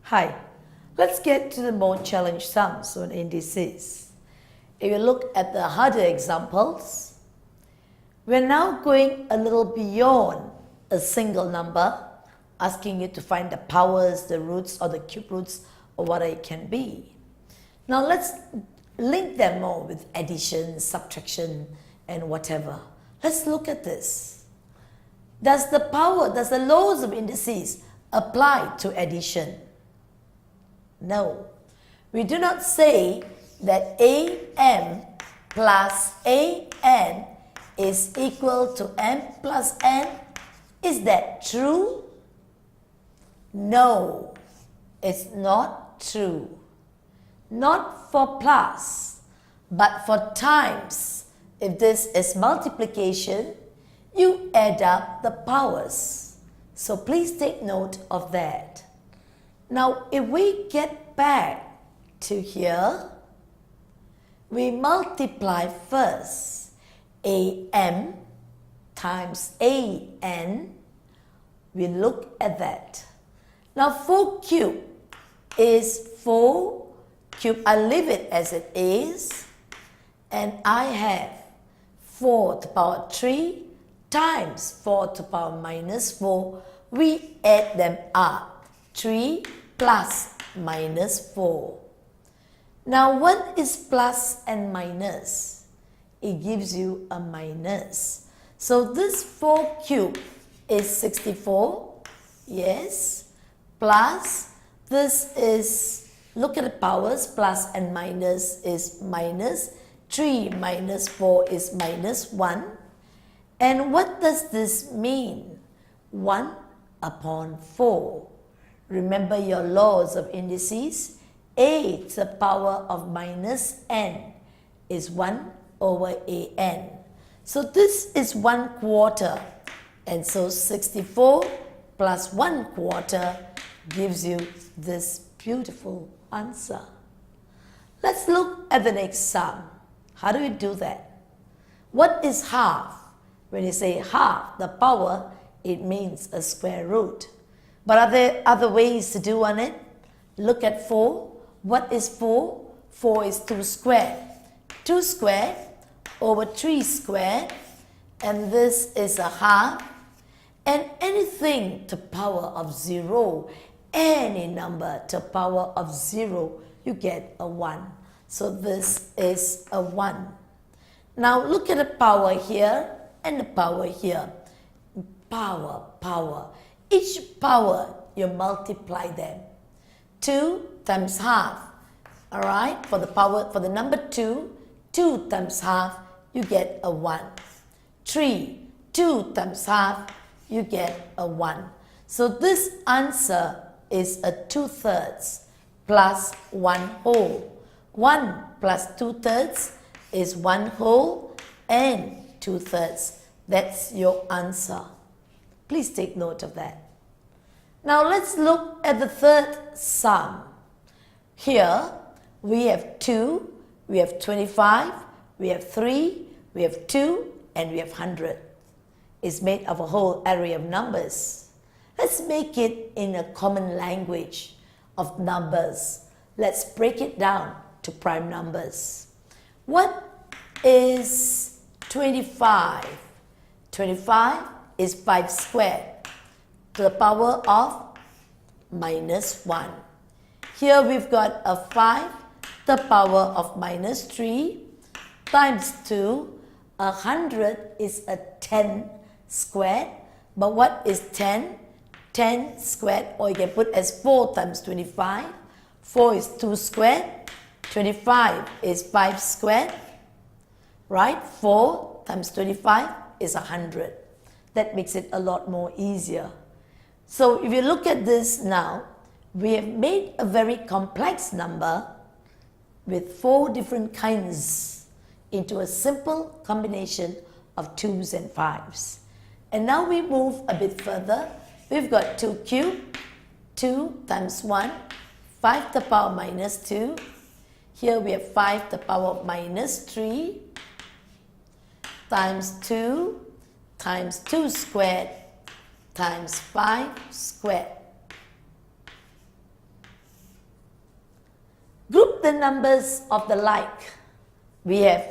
Hi, let's get to the more challenged sums on indices. If you look at the harder examples, we're now going a little beyond a single number, asking you to find the powers, the roots, or the cube roots, or what it can be. Now let's link them more with addition, subtraction, and whatever. Let's look at this. Does the laws of indices apply to addition? No. We do not say that am plus an is equal to m plus n. Is that true? No, it's not true. Not for plus, but for times. If this is multiplication, you add up the powers. So please take note of that. Now, if we get back to here, we multiply first am times an. We look at that. Now, 4 cube is 4 cube. I leave it as it is. And I have 4 to the power 3 times 4 to the power minus 4. We add them up. 3 plus minus 4. Now, what is plus and minus? It gives you a minus. So this 4 cube is 64. Yes. Plus, this is, look at the powers, plus and minus is minus. 3 minus 4 is minus 1. And what does this mean? 1 upon 4. Remember your laws of indices. A to the power of minus n is 1 over an. So this is 1 quarter. And so 64 plus 1 quarter gives you this beautiful answer. Let's look at the next sum. How do we do that? What is half? When you say half the power, it means a square root. But are there other ways to do on it? Look at 4. What is 4? 4 is 2 squared. 2 squared over 3 squared. And this is a half. And anything to power of 0, any number to power of 0, you get a 1. So this is a 1. Now look at the power here and the power here. Power. Each power, you multiply them. 2 times half. Alright, for the number 2, 2 times half, you get a 1. 3, 2 times half, you get a 1. So this answer is a 2/3 plus 1 whole. 1 plus 2/3 is 1 whole and 2/3. That's your answer. Please take note of that. Now let's look at the third sum. Here we have 2, we have 25, we have 3, we have 2, and we have 100. It's made of a whole array of numbers. Let's make it in a common language of numbers. Let's break it down to prime numbers. What is 25? 25 is 5 squared to the power of minus 1. Here we've got a 5 to the power of minus 3 times 2. 100 is a 10 squared. But what is 10? 10 squared, or you can put as 4 times 25. 4 is 2 squared. 25 is 5 squared. Right? 4 times 25 is 100. That makes it a lot more easier. So if you look at this now, we have made a very complex number with 4 different kinds into a simple combination of 2's and 5's. And now we move a bit further. We've got 2 cubed, 2 times 1, 5 to the power minus 2. Here we have 5 to the power minus 3 times 2 times 2 squared times 5 squared. Put the numbers of the like. We have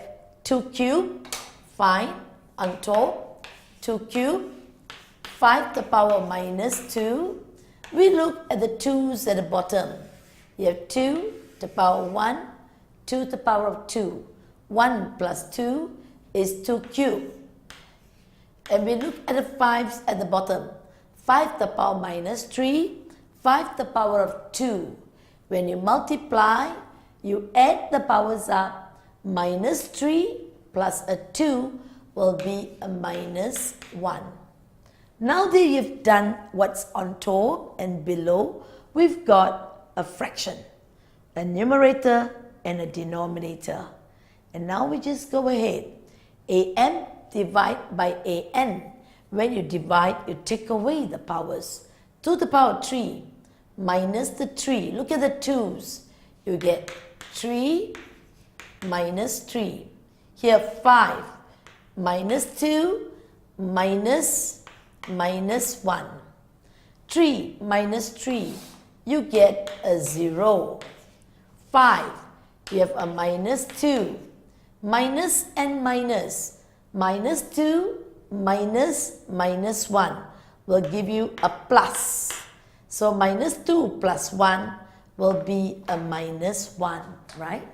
2 cubed, fine, on top, 2 cubed, 5 to the power minus 2. We look at the 2's at the bottom. You have 2 to the power 1, 2 to the power of 2. 1 plus 2 is 2 cubed. And we look at the 5's at the bottom. 5 to the power minus 3, 5 to the power of 2. When you multiply, you add the powers up. Minus 3 plus a 2 will be a minus 1. Now that you've done what's on top and below, we've got a fraction, a numerator and a denominator. And now we just go ahead. AM divide by AN. When you divide, you take away the powers. 2 to the power 3 minus the 3. Look at the 2's. You get 3 minus 3. Here 5 minus 2 minus 1. 3 minus 3, you get a 0. 5, you have a minus 2. Minus and minus. Minus 2 minus 1 will give you a plus. So minus 2 plus 1 will be a minus 1, right?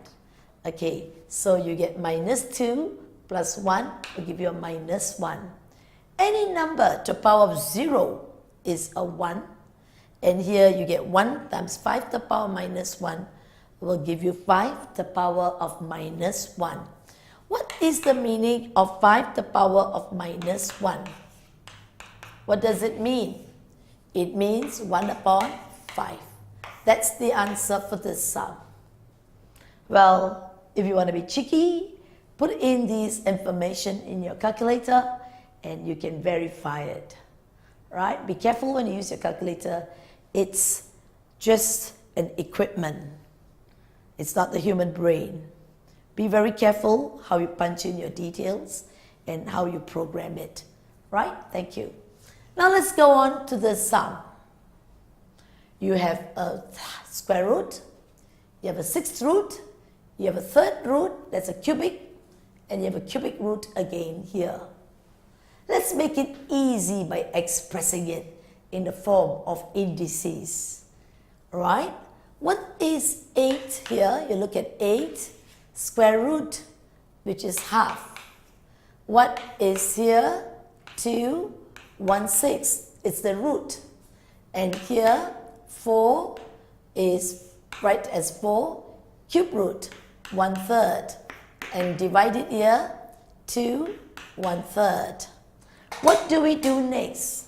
Okay, so you get minus 2 plus 1 will give you a minus 1. Any number to the power of 0 is a 1. And here you get 1 times 5 to the power minus 1 will give you 5 to the power of minus 1. What is the meaning of 5 to the power of minus 1? What does it mean? It means 1 upon 5. That's the answer for this sum. Well, if you want to be cheeky, put in this information in your calculator and you can verify it. Right? Be careful when you use your calculator. It's just an equipment. It's not the human brain. Be very careful how you punch in your details and how you program it. Right? Thank you. Now let's go on to the sum. You have a square root, you have a sixth root, you have a third root, that's a cubic, and you have a cubic root again here. Let's make it easy by expressing it in the form of indices. Right? What is 8 here? You look at 8, square root, which is half. What is here? 2, 1/6. It's the root. And here, 4 is right as 4, cube root, 1/3. And divide it here, 2, 1/3. What do we do next?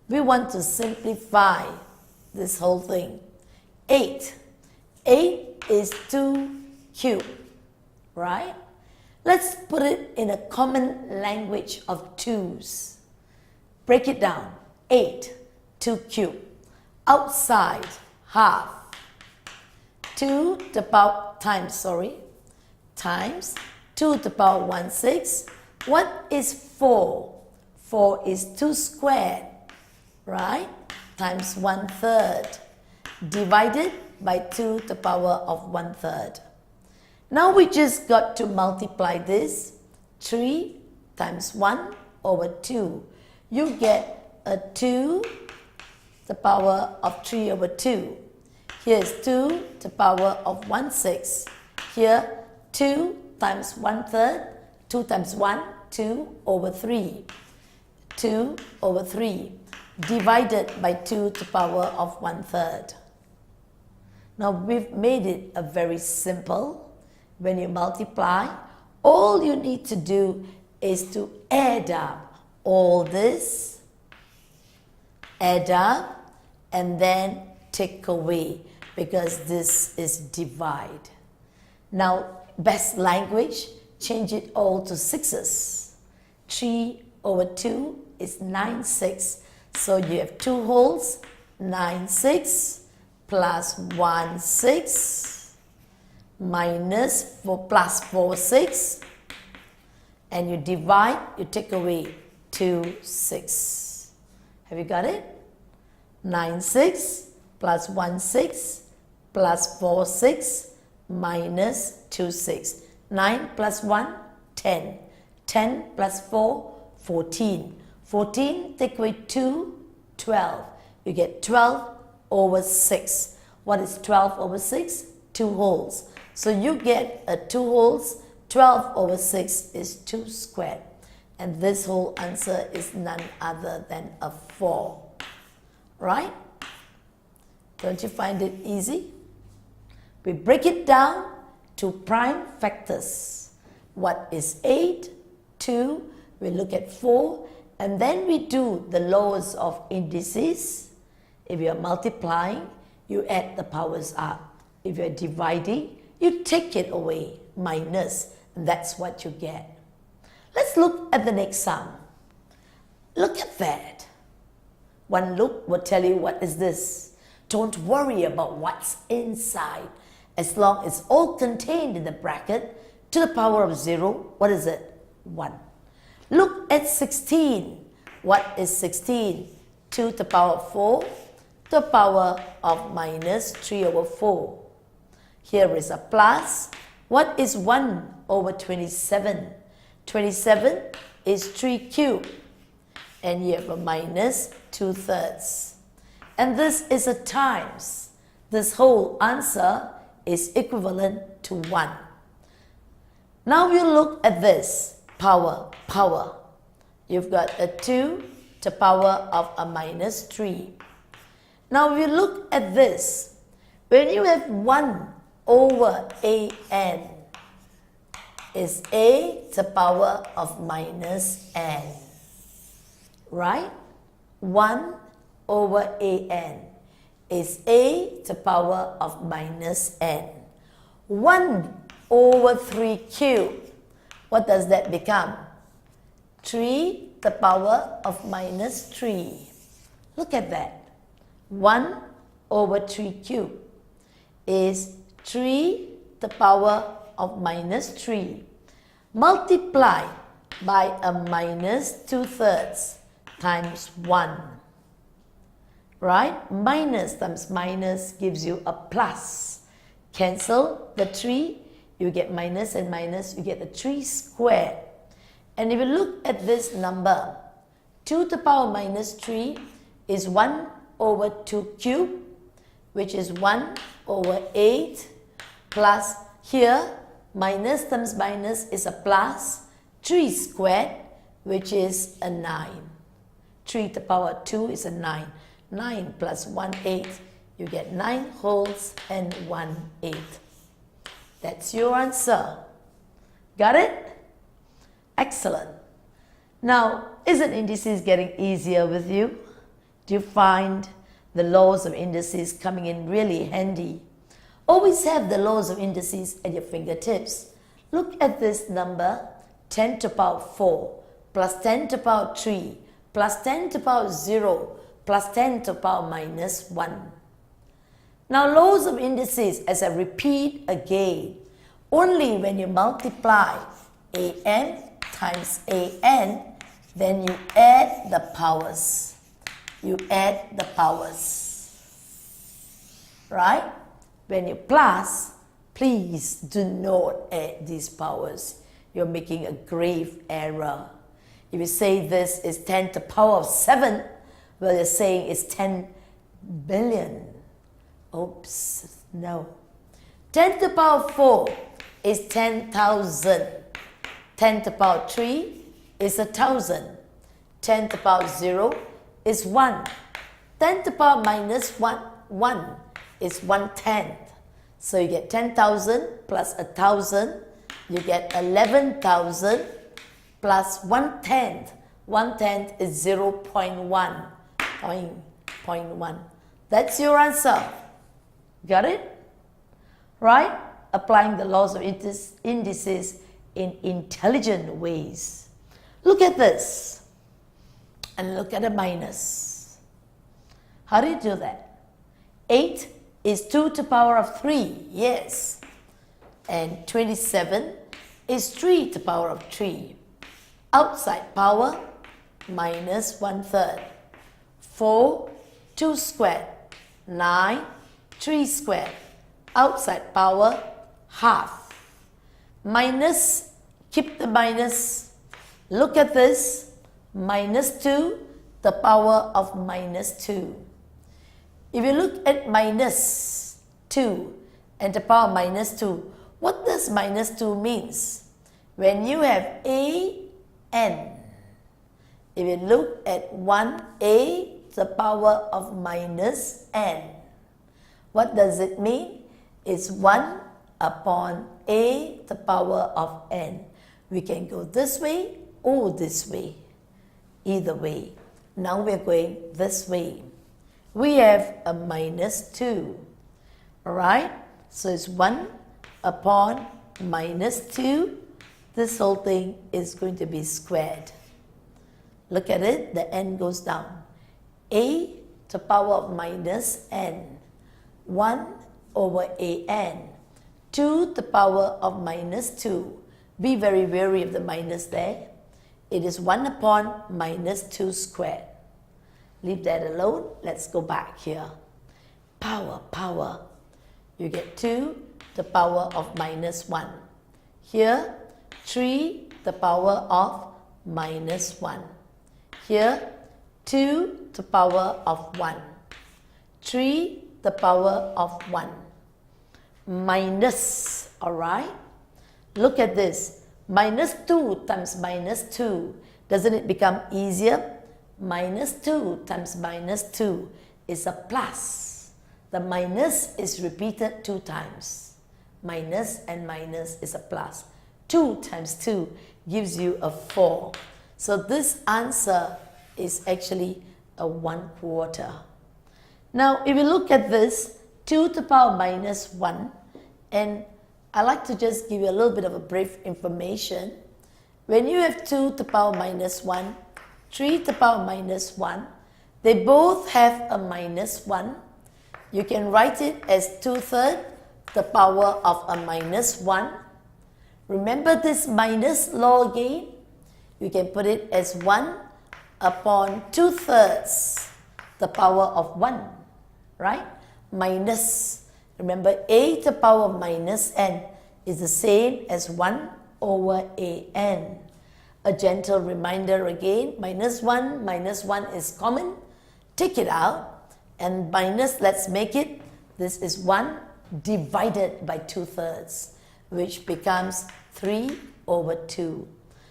We want to simplify this whole thing. 8. 8 is 2 cubed, right? Let's put it in a common language of 2's. Break it down. 8, 2 cubed. Outside, half. 2 to the power, times 2 to the power 1/6. What is 4? 4 is 2 squared, right? Times 1/3. Divided by 2 to the power of 1/3. Now we just got to multiply this. 3 times 1 over 2. You get a 2 to the power of 3 over 2. Here is 2 to the power of 1/6. Here 2 times 1/3. 2 times 1, 2 over 3. 2 over 3 divided by 2 to the power of 1/3. Now we've made it a very simple. When you multiply, all you need to do is to add up all this, add up, and then take away, because this is divide. Now, best language, change it all to sixes. 3 over 2 is 9/6. So you have 2 wholes, 9/6 plus 1/6 minus 4 plus 4/6. And you divide, you take away 2/6. Have you got it? 9/6 plus 1/6 plus 4/6 minus 2, 6. 9 plus 1, 10. 10 plus 4, 14. 14 take away 2, 12. You get 12 over 6. What is 12 over 6? 2 wholes. So you get a 2 wholes. 12 over 6 is 2 squared. And this whole answer is none other than a 4. Right? Don't you find it easy? We break it down to prime factors. What is 8? 2. We look at 4. And then we do the laws of indices. If you are multiplying, you add the powers up. If you are dividing, you take it away, minus, and that's what you get. Let's look at the next sum. Look at that. One look will tell you what is this. Don't worry about what's inside. As long as it's all contained in the bracket, to the power of 0, what is it? 1. Look at 16. What is 16? 2 to the power of 4, to the power of minus 3 over 4. Here is a plus. What is 1 over 27? 27 is 3 cubed. And you have a minus 2/3. And this is a times. This whole answer is equivalent to 1. Now you look at this. Power, power. You've got a 2 to the power of a minus 3. Now if you look at this, when you have 1 over an, is a to the power of minus n. Right? 1 over an is a to the power of minus n. 1 over 3 cubed. What does that become? 3 to the power of minus 3. Look at that. 1 over 3 cubed is 3 to the power of minus 3. Multiply by a minus 2/3 times 1. Right? Minus times minus gives you a plus. Cancel the 3. You get minus and minus, you get the 3 squared. And if you look at this number, 2 to the power minus 3 is 1 over 2 cubed, which is 1 over 8, plus here, minus times minus is a plus, 3 squared, which is a 9. 3 to the power 2 is a 9. 9 plus 1, 8. You get 9 wholes and 1 8. That's your answer. Got it? Excellent. Now, isn't indices getting easier with you? Do you find the laws of indices coming in really handy? Always have the laws of indices at your fingertips. Look at this number, 10 to the power 4, plus 10 to the power 3, plus 10 to the power 0, plus 10 to the power minus 1. Now, laws of indices, as I repeat again, only when you multiply an times an, then you add the powers. You add the powers. Right? When you plus, please do not add these powers. You're making a grave error. If you say this is 10 to the power of 7, well, you're saying it's 10 billion. Oops, no. 10 to the power 4 is 10,000. 10 to the power 3 is 1,000. 10 to the power 0 is 1. 10 to the power minus 1 is 1/10. So you get 10,000 plus 1,000. You get 11,000 plus 1/10. 1/10 is 0.1. 0.1. That's your answer. Got it? Right? Applying the laws of indices in intelligent ways. Look at this. And look at a minus. How do you do that? 8 is 2 to the power of 3. Yes. And 27 is 3 to the power of 3. Outside power, minus 1/3. 4, 2 squared. 9, 3 squared. Outside power, half. Minus, keep the minus. Look at this, minus 2, the power of minus 2. If you look at minus 2 and the power of minus 2, what does minus 2 means? When you have a n, if you look at 1a, the power of minus n, what does it mean? It's 1 upon a, the power of n. We can go this way or this way, either way. Now we're going this way. We have a minus 2, alright? So it's 1 upon minus 2. This whole thing is going to be squared. Look at it, the n goes down. A to the power of minus n, 1 over a n, 2 to the power of minus 2. Be very wary of the minus there. It is 1 upon minus 2 squared. Leave that alone. Let's go back here. Power, power. You get 2 to the power of minus 1. Here, 3 to the power of minus 1. Here, 2 to the power of 1. 3 to the power of 1. Minus, alright? Look at this. Minus 2 times minus 2. Doesn't it become easier? Minus 2 times minus 2 is a plus. The minus is repeated 2 times. Minus and minus is a plus. 2 times 2 gives you a 4. So this answer is actually a 1/4. Now if you look at this, 2 to the power minus 1, and I like to just give you a little bit of a brief information. When you have 2 to the power minus 1, 3 to the power minus 1, they both have a minus 1. You can write it as 2/3 the power of a minus 1. Remember this minus law again? You can put it as 1 upon 2/3 the power of 1, right? Minus, remember a to the power of minus n is the same as 1 over a n. A gentle reminder again, minus 1 is common. Take it out and minus, let's make it, this is 1 divided by 2/3, which becomes 3 over 2.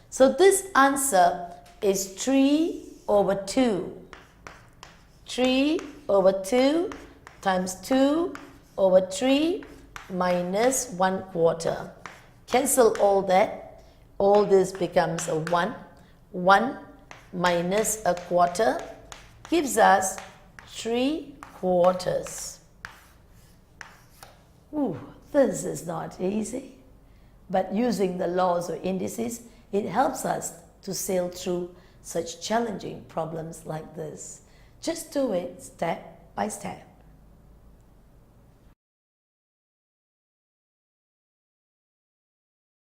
So this answer is 3 over 2. 3 over 2 times 2 over 3 minus 1/4. Cancel all that. All this becomes a 1. 1 minus 1/4 gives us 3/4. Ooh, this is not easy. But using the laws of indices, it helps us to sail through such challenging problems like this. Just do it step by step.